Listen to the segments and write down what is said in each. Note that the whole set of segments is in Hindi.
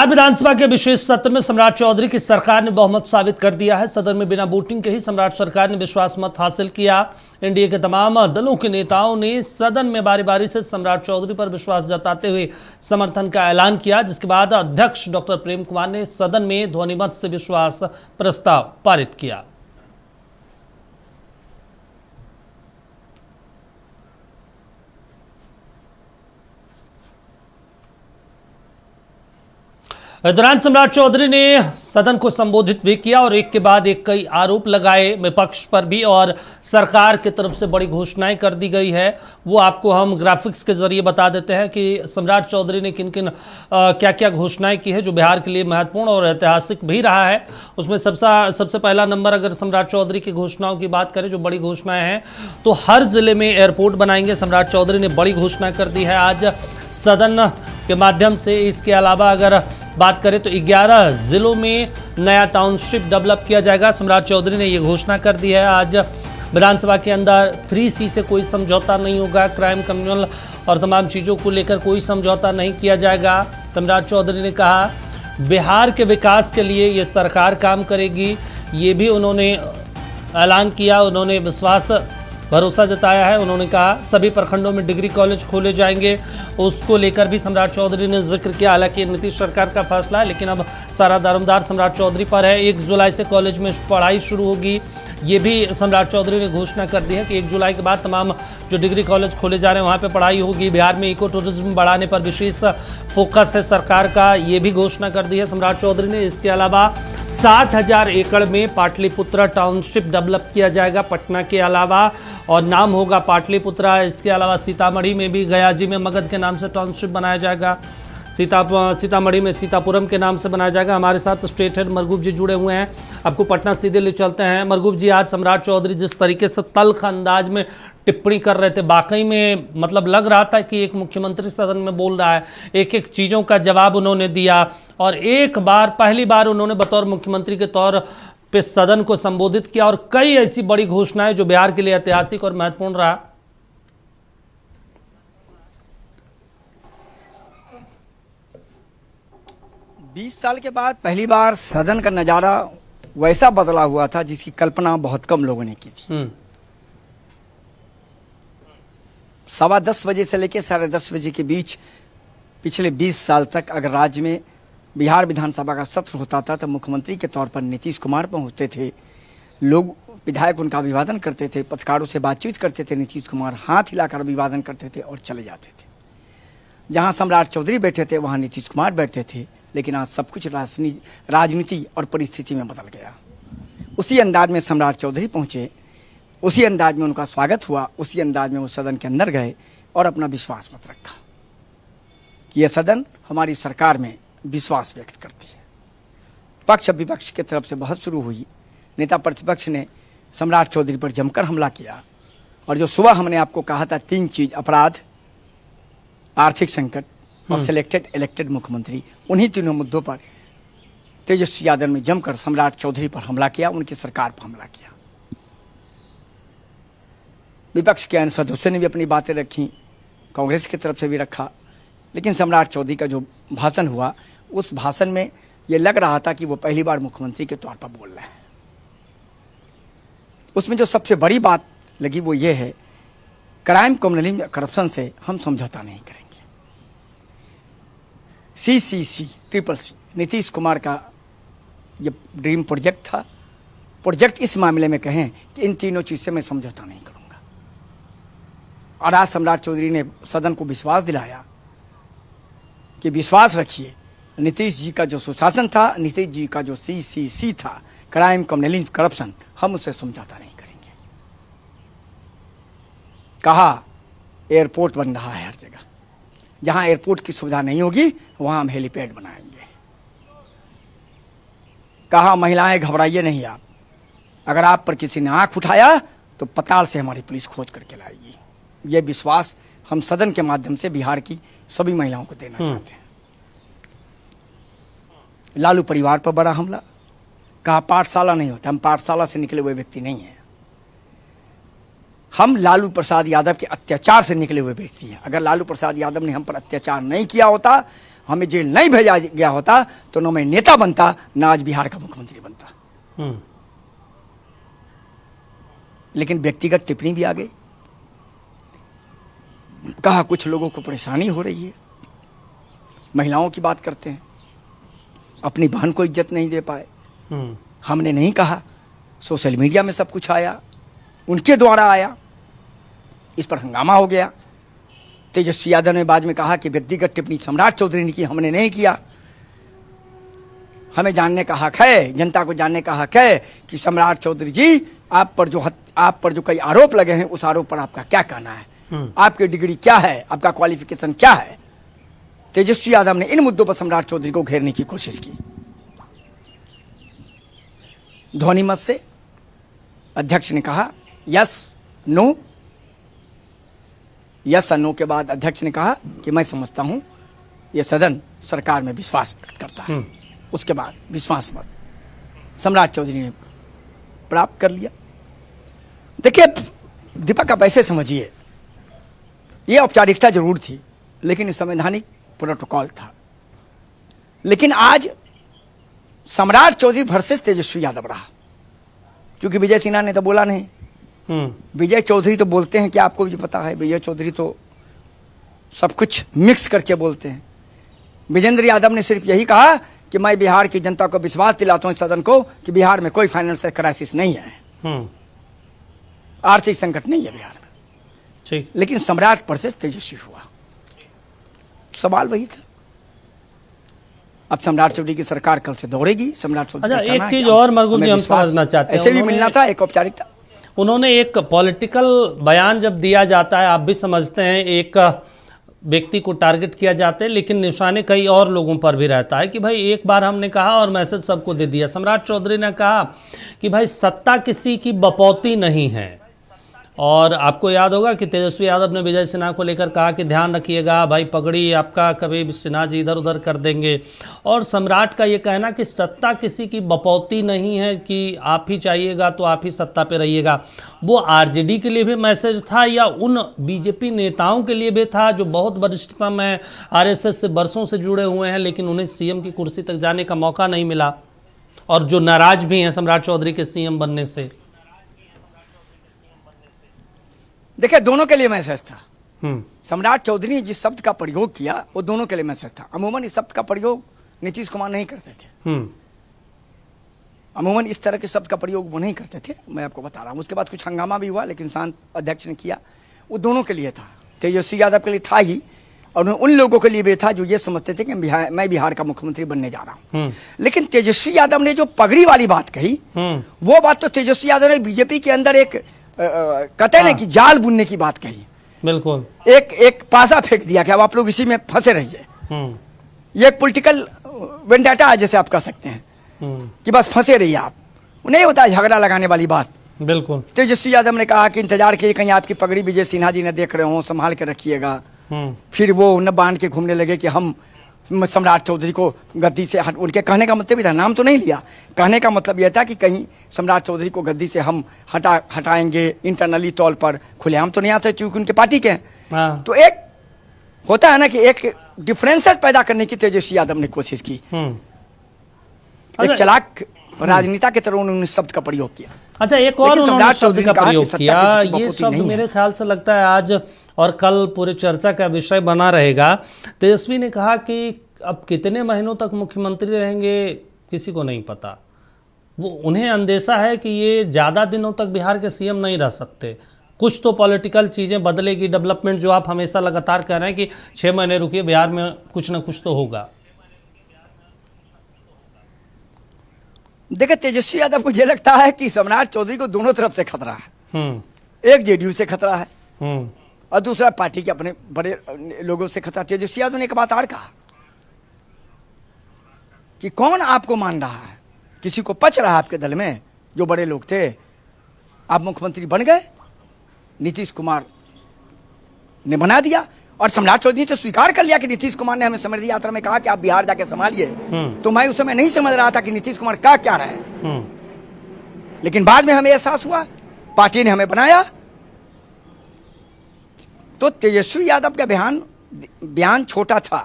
बिहार विधानसभा के विशेष सत्र में सम्राट चौधरी की सरकार ने बहुमत साबित कर दिया है। सदन में बिना वोटिंग के ही सम्राट सरकार ने विश्वास मत हासिल किया। एनडीए के तमाम दलों के नेताओं ने सदन में बारी बारी से सम्राट चौधरी पर विश्वास जताते हुए समर्थन का ऐलान किया, जिसके बाद अध्यक्ष डॉक्टर प्रेम कुमार ने सदन में ध्वनिमत से विश्वास प्रस्ताव पारित किया। इस दौरान सम्राट चौधरी ने सदन को संबोधित भी किया और एक के बाद एक कई आरोप लगाए विपक्ष पर भी, और सरकार की तरफ से बड़ी घोषणाएं कर दी गई है। वो आपको हम ग्राफिक्स के जरिए बता देते हैं कि सम्राट चौधरी ने किन किन क्या क्या घोषणाएं की है जो बिहार के लिए महत्वपूर्ण और ऐतिहासिक भी रहा है। उसमें सबसे पहला नंबर अगर सम्राट चौधरी की घोषणाओं की बात करें, जो बड़ी घोषणाएं हैं, तो हर जिले में एयरपोर्ट बनाएंगे। सम्राट चौधरी ने बड़ी घोषणा कर दी है आज सदन के माध्यम से। इसके अलावा अगर बात करें तो 11 जिलों में नया टाउनशिप डेवलप किया जाएगा। सम्राट चौधरी ने ये घोषणा कर दी है। आज विधानसभा के अंदर 3C से कोई समझौता नहीं होगा। क्राइम, कम्युनल और तमाम चीज़ों को लेकर कोई समझौता नहीं किया जाएगा। सम्राट चौधरी ने कहा बिहार के विकास के लिए ये सरकार काम करेगी। ये भी उन्होंने ऐलान किया, उन्होंने विश्वास भरोसा जताया है। उन्होंने कहा सभी प्रखंडों में डिग्री कॉलेज खोले जाएंगे, उसको लेकर भी सम्राट चौधरी ने जिक्र किया। हालांकि नीतीश सरकार का फैसला है, लेकिन अब सारा दारोमदार सम्राट चौधरी पर है। 1 जुलाई से कॉलेज में पढ़ाई शुरू होगी, ये भी सम्राट चौधरी ने घोषणा कर दी है कि 1 जुलाई के बाद तमाम जो डिग्री कॉलेज खोले जा रहे हैं वहाँ पे पढ़ाई होगी। बिहार में इको टूरिज्म बढ़ाने पर विशेष फोकस है सरकार का, ये भी घोषणा कर दी है सम्राट चौधरी ने। इसके अलावा 60,000 एकड़ में पाटलिपुत्रा टाउनशिप डेवलप किया जाएगा पटना के अलावा, और नाम होगा पाटलिपुत्रा। इसके अलावा सीतामढ़ी में भी, गयाजी में मगध के नाम से टाउनशिप बनाया जाएगा। सीतामढ़ी में सीतापुरम के नाम से बनाया जाएगा। हमारे साथ स्टेट हेड मरगूब जी जुड़े हुए हैं, आपको पटना सीधे ले चलते हैं। मरगूब जी, आज सम्राट चौधरी जिस तरीके से तल्ख अंदाज में टिप्पणी कर रहे थे, वाकई में मतलब लग रहा था कि एक मुख्यमंत्री सदन में बोल रहा है। एक एक चीज़ों का जवाब उन्होंने दिया, और पहली बार उन्होंने बतौर मुख्यमंत्री के तौर पे सदन को संबोधित किया, और कई ऐसी बड़ी घोषणाएं जो बिहार के लिए ऐतिहासिक और महत्वपूर्ण रहा। 20 साल के बाद पहली बार सदन का नज़ारा वैसा बदला हुआ था जिसकी कल्पना बहुत कम लोगों ने की थी। 10:15 बजे से लेकर 10:30 बजे के बीच पिछले 20 साल तक अगर राज्य में बिहार विधानसभा का सत्र होता था तो मुख्यमंत्री के तौर पर नीतीश कुमार पहुंचते थे। लोग, विधायक उनका अभिवादन करते थे, पत्रकारों से बातचीत करते थे। नीतीश कुमार हाथ हिलाकर अभिवादन करते थे और चले जाते थे। जहां सम्राट चौधरी बैठे थे वहां नीतीश कुमार बैठते थे। लेकिन आज सब कुछ राजनीति और परिस्थिति में बदल गया। उसी अंदाज में सम्राट चौधरी पहुंचे, उसी अंदाज में उनका स्वागत हुआ, उसी अंदाज में वो सदन के अंदर गए और अपना विश्वास मत रखा कि यह सदन हमारी सरकार में विश्वास व्यक्त करती है। पक्ष विपक्ष की तरफ से बहस शुरू हुई। नेता प्रतिपक्ष ने सम्राट चौधरी पर जमकर हमला किया, और जो सुबह हमने आपको कहा था 3 चीज, अपराध, आर्थिक संकट और सिलेक्टेड इलेक्टेड मुख्यमंत्री, उन्हीं तीनों मुद्दों पर तेजस्वी यादव ने जमकर सम्राट चौधरी पर हमला किया, उनकी सरकार पर हमला किया। विपक्ष के अन्य सदस्यों ने भी अपनी बातें रखी, कांग्रेस की तरफ से भी रखा। लेकिन सम्राट चौधरी का जो भाषण हुआ, उस भाषण में ये लग रहा था कि वो पहली बार मुख्यमंत्री के तौर पर बोल रहे हैं। उसमें जो सबसे बड़ी बात लगी वो ये है, क्राइम, कम्युनलिज्म, करप्शन से हम समझौता नहीं करेंगे। CCC, CCC, नीतीश कुमार का ये ड्रीम प्रोजेक्ट था। प्रोजेक्ट इस मामले में कहें कि इन तीनों चीज़ से मैं समझौता नहीं करूंगा। और आज सम्राट चौधरी ने सदन को विश्वास दिलाया कि विश्वास रखिए, नीतीश जी का जो सुशासन था, नीतीश जी का जो CCC था, क्राइम, कम्युनलिज्म, करप्शन, हम उससे समझौता नहीं करेंगे। कहा एयरपोर्ट बन रहा है हर जगह, जहां एयरपोर्ट की सुविधा नहीं होगी वहां हम हेलीपैड बनाएंगे। कहा महिलाएं घबराइए नहीं आप, अगर आप पर किसी ने आंख उठाया तो पताल से हमारी पुलिस खोज करके लाएगी। यह विश्वास हम सदन के माध्यम से बिहार की सभी महिलाओं को देना चाहते हैं। लालू परिवार पर बड़ा हमला, कहा पाठशाला नहीं होता, हम पाठशाला से निकले हुए व्यक्ति नहीं हैं। हम लालू प्रसाद यादव के अत्याचार से निकले हुए व्यक्ति हैं। अगर लालू प्रसाद यादव ने हम पर अत्याचार नहीं किया होता, हमें जेल नहीं भेजा गया होता तो न मैं नेता बनता, न आज बिहार का मुख्यमंत्री बनता। लेकिन व्यक्तिगत टिप्पणी भी आ गई। कहा कुछ लोगों को परेशानी हो रही है, महिलाओं की बात करते हैं, अपनी बहन को इज्जत नहीं दे पाए। हमने नहीं कहा, सोशल मीडिया में सब कुछ आया, उनके द्वारा आया, इस पर हंगामा हो गया। तेजस्वी यादव ने बाद में कहा कि व्यक्तिगत टिप्पणी सम्राट चौधरी ने की, हमने नहीं किया। हमें जानने का हक है, जनता को जानने का हक है कि सम्राट चौधरी जी आप पर जो कई आरोप लगे हैं, उस आरोप पर आपका क्या कहना है, आपकी डिग्री क्या है, आपका क्वालिफिकेशन क्या है। तेजस्वी यादव ने इन मुद्दों पर सम्राट चौधरी को घेरने की कोशिश की। ध्वनिमत से अध्यक्ष ने कहा यस नो, यस और नो के बाद अध्यक्ष ने कहा कि मैं समझता हूं यह सदन सरकार में विश्वास व्यक्त करता है। उसके बाद विश्वास मत सम्राट चौधरी ने प्राप्त कर लिया। देखिए दीपक, आप ऐसे समझिए, यह औपचारिकता जरूर थी लेकिन संवैधानिक प्रोटोकॉल था। लेकिन आज सम्राट चौधरी वर्सेस तेजस्वी यादव रहा, क्योंकि विजय सिन्हा ने तो बोला नहीं। विजय चौधरी तो बोलते हैं कि आपको भी पता है, विजय चौधरी तो सब कुछ मिक्स करके बोलते हैं। विजेंद्र यादव ने सिर्फ यही कहा कि मैं बिहार की जनता को विश्वास दिलाता हूं, सदन को, कि बिहार में कोई फाइनेंशियल क्राइसिस नहीं है, आर्थिक संकट नहीं है बिहार में। ठीक। लेकिन सम्राट वर्सेस तेजस्वी हुआ, सवाल वही था। अब सम्राट चौधरी की सरकार कल से दौड़ेगी। सम्राट चौधरी अच्छा, एक चीज और मरगुम जी हम समझना चाहते हैं, ऐसे भी मिलना था, एक औपचारिकता। उन्होंने एक पॉलिटिकल बयान जब दिया जाता है, आप भी समझते हैं, एक व्यक्ति को टारगेट किया जाता है, लेकिन निशाने कई और लोगों पर भी रहता है कि भाई एक बार हमने कहा और मैसेज सबको दे दिया। सम्राट चौधरी ने कहा कि भाई सत्ता किसी की बपौती नहीं है, और आपको याद होगा कि तेजस्वी यादव ने विजय सिन्हा को लेकर कहा कि ध्यान रखिएगा भाई, पगड़ी आपका कभी सिन्हा जी इधर उधर कर देंगे। और सम्राट का ये कहना कि सत्ता किसी की बपौती नहीं है कि आप ही चाहिएगा तो आप ही सत्ता पे रहिएगा, वो आरजेडी के लिए भी मैसेज था या उन बीजेपी नेताओं के लिए भी था जो बहुत वरिष्ठतम है, आरएसएस से बरसों से जुड़े हुए हैं, लेकिन उन्हें सीएम की कुर्सी तक जाने का मौका नहीं मिला, और जो नाराज भी हैं सम्राट चौधरी के सीएम बनने से? देखिए दोनों के लिए मैसेज था। सम्राट चौधरी ने जिस शब्द का प्रयोग किया वो दोनों के लिए मैसेज था। अमूमन इस शब्द का प्रयोग नीतीश कुमार नहीं करते थे, अमूमन इस तरह के शब्द का प्रयोग वो नहीं करते थे, मैं आपको बता रहा हूँ। उसके बाद कुछ हंगामा भी हुआ लेकिन शांत अध्यक्ष ने किया। वो दोनों के लिए था, तेजस्वी यादव के लिए था ही, और उन लोगों के लिए भी था जो ये समझते थे कि मैं बिहार का मुख्यमंत्री बनने जा रहा हूँ। लेकिन तेजस्वी यादव ने जो पगड़ी वाली बात कही, वो बात तो तेजस्वी यादव ने बीजेपी के अंदर एक कहते हैं कि जाल बुनने की बात कही। बिल्कुल एक पासा फेंक दिया कि अब आप लोग इसी में फंसे रहिए। ये एक पॉलिटिकल वेंडाटा है जैसे आप कह सकते हैं, कि बस फंसे रहिए आप, नहीं होता है झगड़ा लगाने वाली बात। बिल्कुल। तेजस्वी यादव ने कहा कि इंतजार किए कहीं आपकी पगड़ी विजय सिन्हा जी ने देख रहे हो, संभाल के रखिएगा। फिर वो न बांध के घूमने लगे कि हम सम्राट चौधरी को गद्दी से उनके कहने का मतलब भी था, नाम तो नहीं लिया, कहने का मतलब यह था कि कहीं सम्राट चौधरी को गद्दी से हम हटाएंगे इंटरनली तौर पर, खुलेआम तो नहीं आ सकते क्योंकि उनके पार्टी के हैं। तो एक होता है ना कि एक डिफरेंसेस पैदा करने की तेजस्वी यादव ने कोशिश की। एक चलाक राजनीता के तरह उन्होंने शब्द का प्रयोग किया। अच्छा, एक और उन्होंने शब्द का प्रयोग किया, ये शब्द मेरे ख्याल से लगता है आज और कल पूरी चर्चा का विषय बना रहेगा। तेजस्वी ने कहा कि अब कितने महीनों तक मुख्यमंत्री रहेंगे किसी को नहीं पता, वो उन्हें अंदेशा है कि ये ज़्यादा दिनों तक बिहार के सीएम नहीं रह सकते, कुछ तो पॉलिटिकल चीज़ें बदलेगी, डेवलपमेंट जो आप हमेशा लगातार कह रहे हैं कि 6 महीने रुकिए, बिहार में कुछ ना कुछ तो होगा। देखिए तेजस्वी यादव को यह लगता है कि सम्राट चौधरी को दोनों तरफ से खतरा है, एक जेडीयू से खतरा है और दूसरा पार्टी के अपने बड़े लोगों से खतरा। तेजस्वी यादव ने एक बात और कहा कि कौन आपको मान रहा है, किसी को पच रहा है आपके दल में, जो बड़े लोग थे आप मुख्यमंत्री बन गए, नीतीश कुमार ने बना दिया। और सम्राट चौधरी ने तो स्वीकार कर लिया कि नीतीश कुमार ने हमें समृद्धि यात्रा में कहा कि आप बिहार जाके संभालिए, तो मैं उस समय नहीं समझ रहा था कि नीतीश कुमार क्या रहे हैं, लेकिन बाद में हमें एहसास हुआ, पार्टी ने हमें बनाया। तो तेजस्वी यादव का बयान छोटा था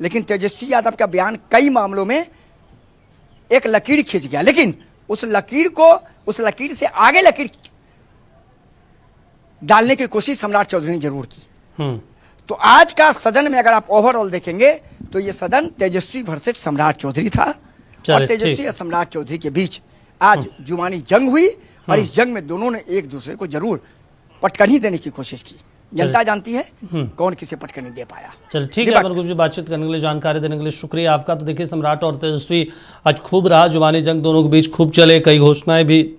लेकिन तेजस्वी यादव का बयान कई मामलों में एक लकीर खींच गया, लेकिन उस लकीर से आगे लकीर डालने की कोशिश सम्राट चौधरी ने जरूर की। तो आज का सदन में अगर आप ओवरऑल देखेंगे तो ये सदन तेजस्वी वर्सेस सम्राट चौधरी था, और तेजस्वी और सम्राट चौधरी के बीच आज जुबानी जंग हुई, और इस जंग में दोनों ने एक दूसरे को जरूर पटकनी देने की कोशिश की। जनता जानती है कौन किसे पटकनी दे पाया। चल ठीक है अमर गुप्ता जी, बातचीत करने के लिए, जानकारी देने के लिए शुक्रिया आपका। तो देखिए, सम्राट और तेजस्वी आज खूब रहा, जुबानी जंग दोनों के बीच खूब चले, कई घोषणाएं भी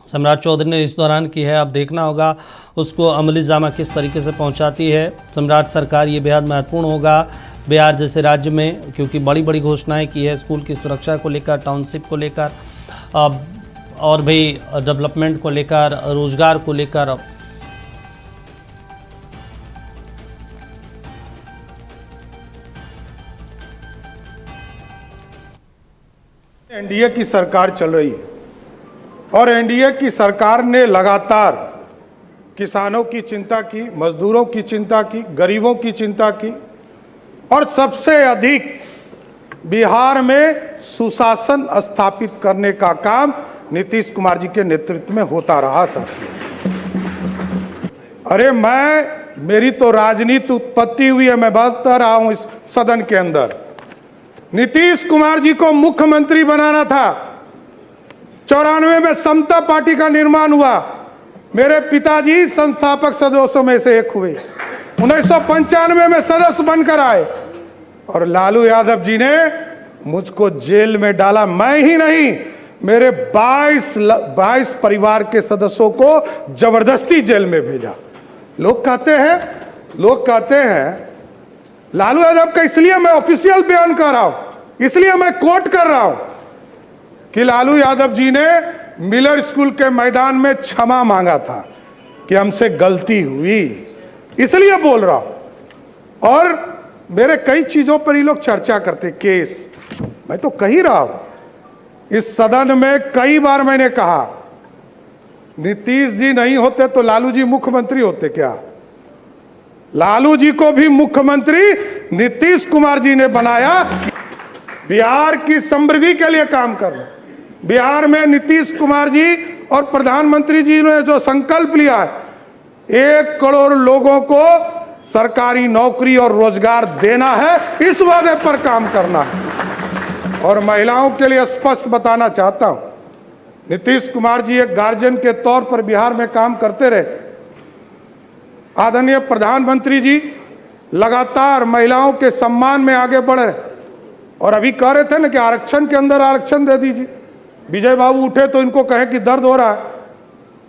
सम्राट चौधरी ने इस दौरान की है। अब देखना होगा उसको अमली जामा किस तरीके से पहुंचाती है सम्राट सरकार। ये बेहद महत्वपूर्ण होगा बिहार जैसे राज्य में, क्योंकि बड़ी बड़ी घोषणाएं की है स्कूल की सुरक्षा को लेकर, टाउनशिप को लेकर, और भी डेवलपमेंट को लेकर, रोजगार को लेकर। एनडीए की सरकार चल रही है, और एनडीए की सरकार ने लगातार किसानों की चिंता की, मजदूरों की चिंता की, गरीबों की चिंता की, और सबसे अधिक बिहार में सुशासन स्थापित करने का काम नीतीश कुमार जी के नेतृत्व में होता रहा। साथियों, अरे मेरी तो राजनीति उत्पत्ति हुई है, मैं बता रहा हूं इस सदन के अंदर। नीतीश कुमार जी को मुख्यमंत्री बनाना था। 94 में समता पार्टी का निर्माण हुआ, मेरे पिताजी संस्थापक सदस्यों में से एक हुए। 1995 में सदस्य बनकर आए, और लालू यादव जी ने मुझको जेल में डाला। मैं ही नहीं, मेरे 22 परिवार के सदस्यों को जबरदस्ती जेल में भेजा। लोग कहते हैं लालू यादव का, इसलिए मैं ऑफिशियल बयान कर रहा हूं, इसलिए मैं कोट कर रहा हूं कि लालू यादव जी ने मिलर स्कूल के मैदान में क्षमा मांगा था कि हमसे गलती हुई, इसलिए बोल रहा हूं। और मेरे कई चीजों पर ये लोग चर्चा करते, केस, मैं तो कह ही रहा हूं इस सदन में कई बार मैंने कहा, नीतीश जी नहीं होते तो लालू जी मुख्यमंत्री होते क्या? लालू जी को भी मुख्यमंत्री नीतीश कुमार जी ने बनाया। बिहार की समृद्धि के लिए काम कर रहे, बिहार में नीतीश कुमार जी और प्रधानमंत्री जी ने जो संकल्प लिया है, 1 करोड़ लोगों को सरकारी नौकरी और रोजगार देना है, इस वादे पर काम करना है। और महिलाओं के लिए स्पष्ट बताना चाहता हूं, नीतीश कुमार जी एक गार्जियन के तौर पर बिहार में काम करते रहे। आदरणीय प्रधानमंत्री जी लगातार महिलाओं के सम्मान में आगे बढ़ रहे, और अभी कह रहे थे ना कि आरक्षण के अंदर आरक्षण दे दीजिए। विजय बाबू उठे तो इनको कहे कि दर्द हो रहा है।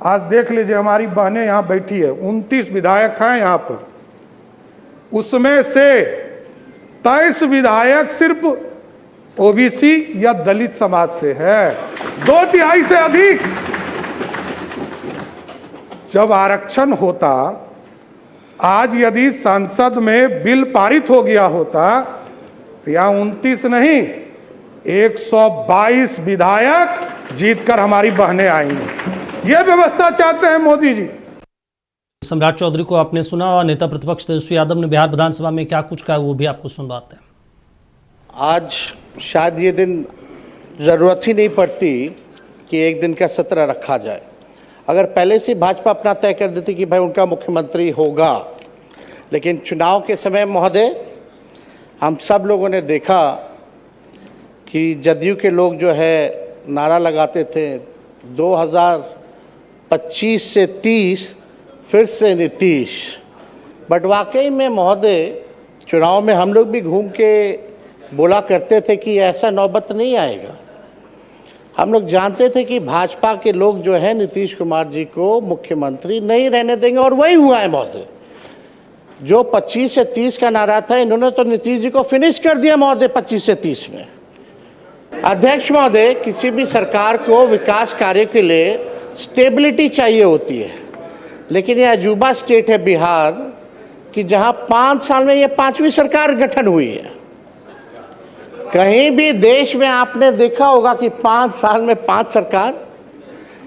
आज देख लीजिए, हमारी बहनें यहाँ बैठी है, 29 विधायक हैं यहाँ पर, उसमें से 23 विधायक सिर्फ ओबीसी या दलित समाज से है, 2/3 से अधिक। जब आरक्षण होता, आज यदि संसद में बिल पारित हो गया होता तो यहां 29 नहीं 122 विधायक जीतकर हमारी बहनें आएंगी। यह व्यवस्था चाहते हैं मोदी जी। सम्राट चौधरी को आपने सुना, और नेता प्रतिपक्ष तेजस्वी यादव ने बिहार विधानसभा में क्या कुछ कहा वो भी आपको सुनवाते हैं। आज शायद ये दिन ज़रूरत ही नहीं पड़ती कि एक दिन का सत्र रखा जाए। अगर पहले से भाजपा अपना तय कर देती कि भाई उनका मुख्यमंत्री होगा, लेकिन चुनाव के समय महोदय हम सब लोगों ने देखा कि जदयू के लोग जो है नारा लगाते थे 2025 से 30 फिर से नीतीश। बट वाकई में महोदय चुनाव में हम लोग भी घूम के बोला करते थे कि ऐसा नौबत नहीं आएगा। हम लोग जानते थे कि भाजपा के लोग जो है नीतीश कुमार जी को मुख्यमंत्री नहीं रहने देंगे, और वही हुआ है महोदय। जो 25 से 30 का नारा था, इन्होंने तो नीतीश जी को फिनिश कर दिया महोदय 25 से 30 में। अध्यक्ष महोदय, किसी भी सरकार को विकास कार्य के लिए स्टेबिलिटी चाहिए होती है, लेकिन यह अजूबा स्टेट है बिहार कि जहां 5 साल में ये 5वीं सरकार गठन हुई है। कहीं भी देश में आपने देखा होगा कि 5 साल में 5 सरकार?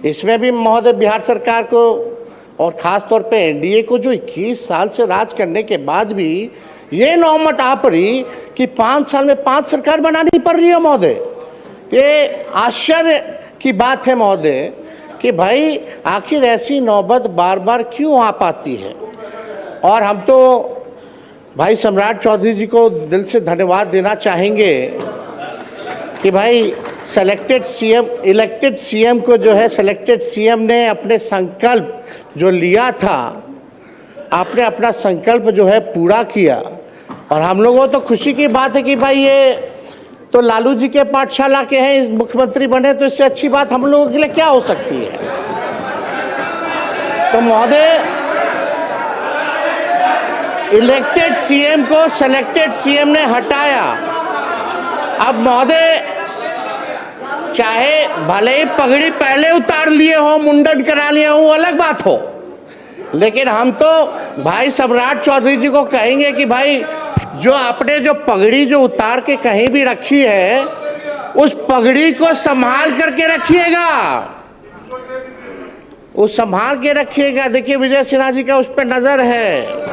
इसमें भी महोदय बिहार सरकार को और ख़ास तौर पे एनडीए को जो 21 साल से राज करने के बाद भी ये नौबत आ पड़ी कि 5 साल में 5 सरकार बनानी पड़ रही है महोदय। ये आश्चर्य की बात है महोदय कि भाई आखिर ऐसी नौबत बार बार क्यों आ पाती है। और हम तो भाई सम्राट चौधरी जी को दिल से धन्यवाद देना चाहेंगे कि भाई इलेक्टेड सीएम को जो है सिलेक्टेड सीएम ने अपने संकल्प जो लिया था, आपने अपना संकल्प जो है पूरा किया। और हम लोगों तो खुशी की बात है कि भाई ये तो लालू जी के पाठशाला के हैं, मुख्यमंत्री बने, तो इससे अच्छी बात हम लोगों के लिए क्या हो सकती है। तो महोदय, इलेक्टेड सीएम को सिलेक्टेड सीएम ने हटाया। अब महोदय, चाहे भले ही पगड़ी पहले उतार लिए हो, मुंडन करा लिए हो, अलग बात हो, लेकिन हम तो भाई सम्राट चौधरी जी को कहेंगे कि भाई जो आपने जो पगड़ी जो उतार के कहीं भी रखी है, उस पगड़ी को संभाल करके रखिएगा, वो संभाल के रखिएगा। देखिए विजय सिन्हा जी का उस पर नजर है।